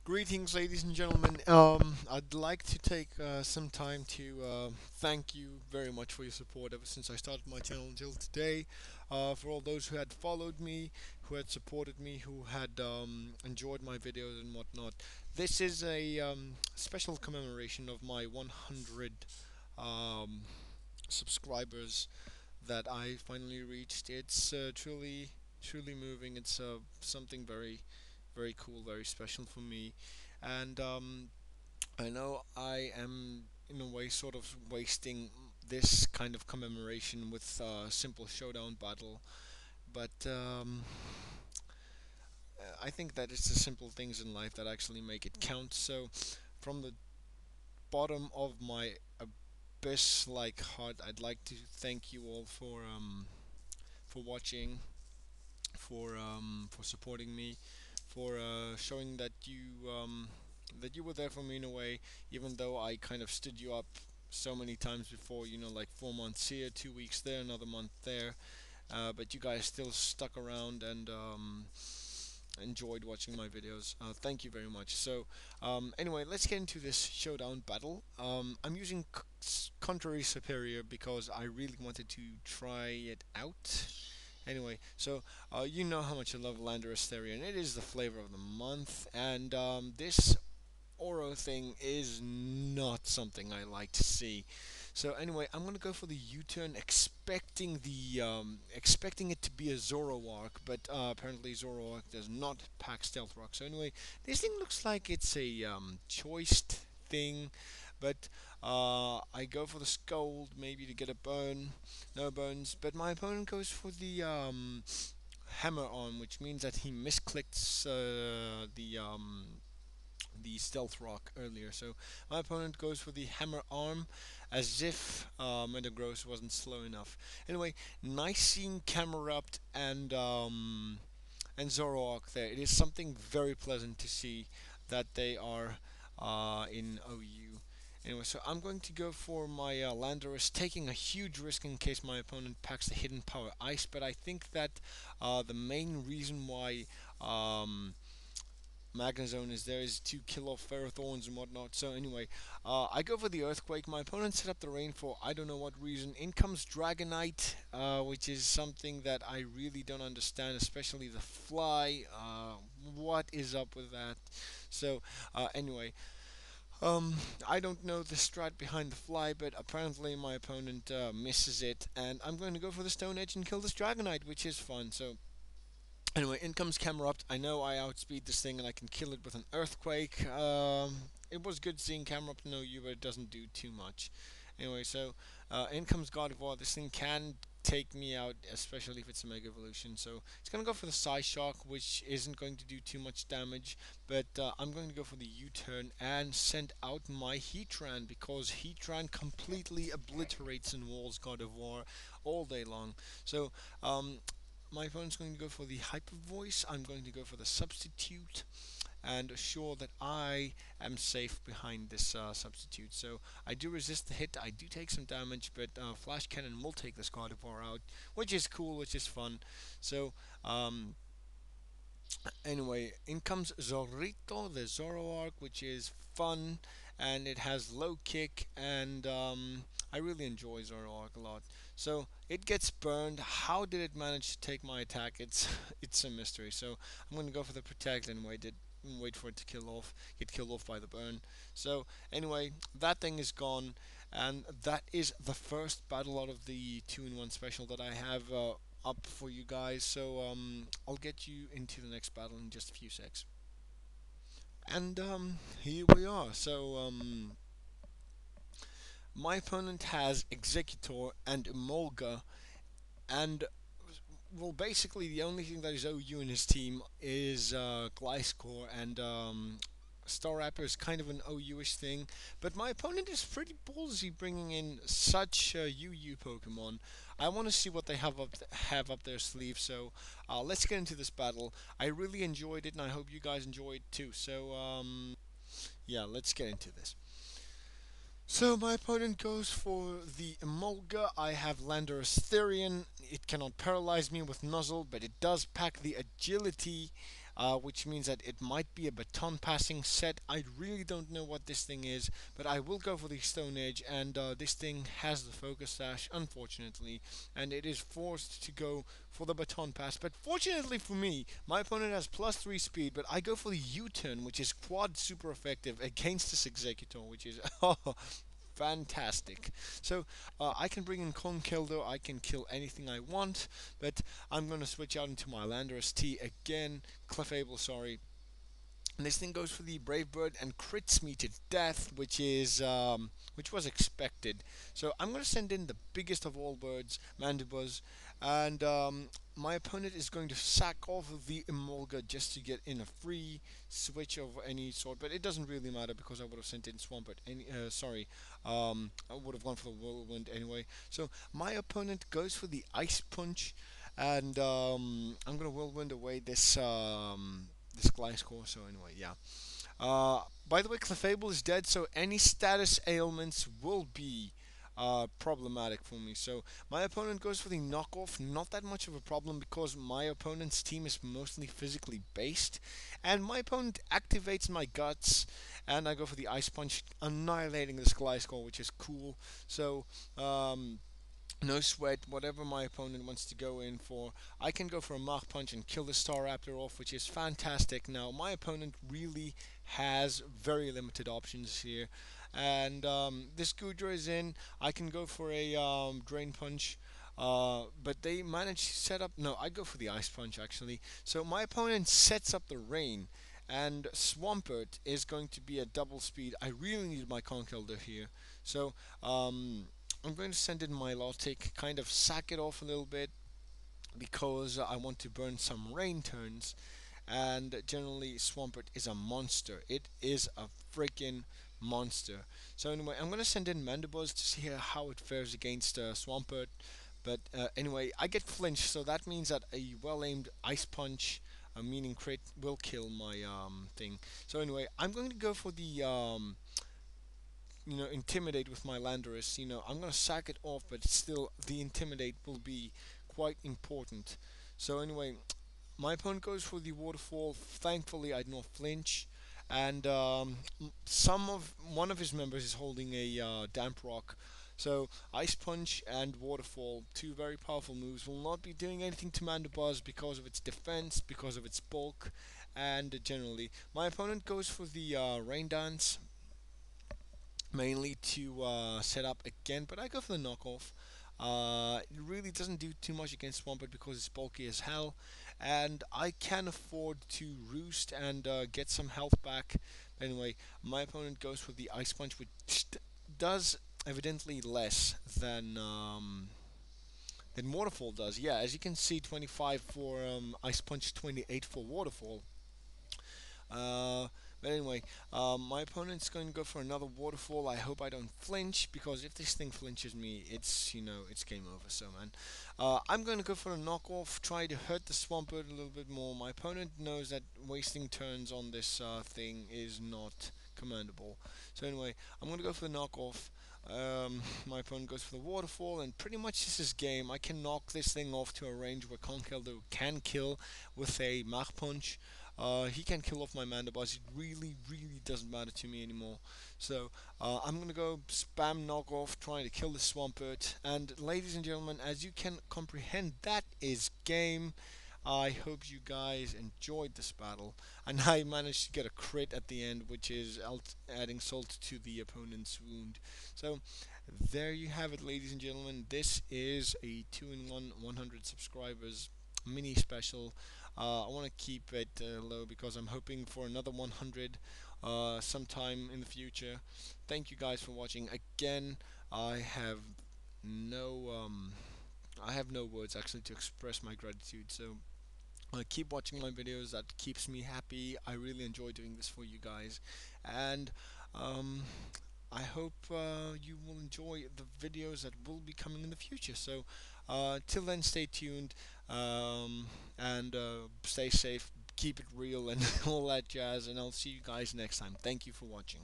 Greetings, ladies and gentlemen. I'd like to take some time to thank you very much for your support ever since I started my channel until today. For all those who had followed me, who had supported me, who had enjoyed my videos and whatnot. This is a special commemoration of my 100 um, subscribers that I finally reached. It's truly moving. It's something very cool, very special for me. And I know I am, in a way, sort of wasting this kind of commemoration with simple showdown battle, but I think that it's the simple things in life that actually make it count. So, from the bottom of my abyss-like heart, I'd like to thank you all for watching, for supporting me, for showing that you were there for me in a way, even though I kind of stood you up so many times before. Like 4 months here, 2 weeks there, another month there. But you guys still stuck around and enjoyed watching my videos. Thank you very much. So, anyway, let's get into this showdown battle. I'm using Contrary Superior because I really wanted to try it out. Anyway, so you know how much I love Lander Asterion. It is the flavor of the month, and this Oro thing is not something I like to see. So anyway, I'm gonna go for the U-turn, expecting it to be a Zoroark, but apparently Zoroark does not pack Stealth Rock. So anyway, this thing looks like it's a choiced thing, but I go for the Scold maybe to get a burn, no burns. But my opponent goes for the Hammer on, which means that he misclicks the stealth rock earlier. So my opponent goes for the hammer arm as if Metagross wasn't slow enough. Anyway, nice seeing Camerupt and Zoroark there. It is something very pleasant to see that they are in OU. Anyway, so I'm going to go for my Landorus, taking a huge risk in case my opponent packs the Hidden Power Ice, but I think that the main reason why Magnezone is there is to kill off Ferrothorns and whatnot. So anyway, I go for the Earthquake. My opponent set up the rain for I don't know what reason. In comes Dragonite, which is something that I really don't understand, especially the fly. What is up with that? So anyway, I don't know the strat behind the fly, but apparently my opponent misses it, and I'm going to go for the Stone Edge and kill this Dragonite, which is fun. So anyway, in comes Camerupt. I know I outspeed this thing and I can kill it with an Earthquake. It was good seeing Camerupt know you, but it doesn't do too much. Anyway, so in comes God of War. This thing can take me out, especially if it's a Mega Evolution. So it's going to go for the Psyshock, which isn't going to do too much damage. But I'm going to go for the U-turn and send out my Heatran, because Heatran completely obliterates and walls God of War all day long. So my opponent's going to go for the Hyper Voice. I'm going to go for the Substitute and assure that I am safe behind this Substitute. So I do resist the hit. I do take some damage, but Flash Cannon will take this Gardevoir out, which is cool, which is fun. So anyway, in comes Zorrito, the Zoroark, which is fun, and it has low kick, and I really enjoy Zoroark a lot. So it gets burned. How did it manage to take my attack? It's it's a mystery. So I'm gonna go for the protect and wait for it to get killed off by the burn. So anyway, that thing is gone, and that is the first battle out of the 2-in-1 special that I have up for you guys. So I'll get you into the next battle in just a few secs. And here we are. So my opponent has Executor and Emolga, and well, basically the only thing that is OU in his team is Gliscor, and Starapper is kind of an OU-ish thing, but my opponent is pretty ballsy bringing in such UU Pokemon. I want to see what they have up their sleeve, so let's get into this battle. I really enjoyed it, and I hope you guys enjoyed it too. So yeah, let's get into this. So my opponent goes for the Emolga. I have Landorus Therian. It cannot paralyze me with Nuzzle, but it does pack the Agility. which means that it might be a baton passing set. I really don't know what this thing is, but I will go for the Stone Age, and this thing has the focus sash, unfortunately, and it is forced to go for the baton pass. But fortunately for me, my opponent has +3 speed, but I go for the U-turn, which is quad super effective against this Executor, which is fantastic. So I can bring in Conkeldor, I can kill anything I want, but I'm going to switch out into my Landorus T again, Clefable, sorry. And this thing goes for the Brave Bird and crits me to death, which was expected. So I'm going to send in the biggest of all birds, Mandibuzz, and my opponent is going to sack off of the Emolga just to get in a free switch of any sort. But it doesn't really matter because I would have sent in Swampert. I would have gone for the Whirlwind anyway. So my opponent goes for the Ice Punch, and I'm going to Whirlwind away this Gliscor. So anyway, yeah. By the way, Clefable is dead, so any status ailments will be problematic for me. So my opponent goes for the knockoff. Not that much of a problem because my opponent's team is mostly physically based, and my opponent activates my guts, and I go for the Ice Punch, annihilating this Gliscor, which is cool. So no sweat, whatever my opponent wants to go in for. I can go for a Mach Punch and kill the Staraptor off, which is fantastic. Now, my opponent really has very limited options here. And this Goodra is in. I can go for a Drain Punch. But they manage to set up. No, I go for the Ice Punch actually. So my opponent sets up the Rain, and Swampert is going to be a double speed. I really need my Conkeldurr here. So I'm going to send in my Lotic, kind of sack it off a little bit because I want to burn some rain turns. And generally, Swampert is a monster. It is a freaking monster. So anyway, I'm going to send in Mandibuzz to see how it fares against Swampert. But anyway, I get flinched, so that means that a well-aimed Ice Punch, meaning crit, will kill my thing. So anyway, I'm going to go for the intimidate with my Landorus. I'm gonna sack it off, but still the intimidate will be quite important. So anyway, my opponent goes for the waterfall. Thankfully, I do not flinch, and one of his members is holding a damp rock. So Ice Punch and Waterfall, two very powerful moves, will not be doing anything to Mandibuzz because of its defense, because of its bulk, and generally. My opponent goes for the Rain Dance, mainly to set up again, but I go for the knockoff. It really doesn't do too much against Swampert because it's bulky as hell, and I can afford to roost and get some health back. Anyway, my opponent goes for the Ice Punch, which does evidently less than Waterfall does. Yeah, as you can see, 25 for Ice Punch, 28 for Waterfall. Uh, but anyway, my opponent's going to go for another waterfall. I hope I don't flinch because if this thing flinches me, it's game over. So man, I'm going to go for a knockoff. Try to hurt the Swampert a little bit more. My opponent knows that wasting turns on this thing is not commendable. So anyway, I'm going to go for the knockoff. My opponent goes for the waterfall, and pretty much this is game. I can knock this thing off to a range where Conkeldurr can kill with a Mach Punch. He can kill off my Mandibuzz. It really, really doesn't matter to me anymore. So I'm gonna go spam knockoff, trying to kill the Swampert. And ladies and gentlemen, as you can comprehend, that is game. I hope you guys enjoyed this battle, and I managed to get a crit at the end, which is adding salt to the opponent's wound. So there you have it, ladies and gentlemen. This is a 2-in-1 100 subscribers mini special. I want to keep it low because I'm hoping for another 100 sometime in the future. Thank you guys for watching. Again, no I have no words actually to express my gratitude. So keep watching my videos. That keeps me happy. I really enjoy doing this for you guys, and um, I hope you will enjoy the videos that will be coming in the future. So till then, stay tuned, and stay safe, keep it real, and all that jazz. And I'll see you guys next time. Thank you for watching.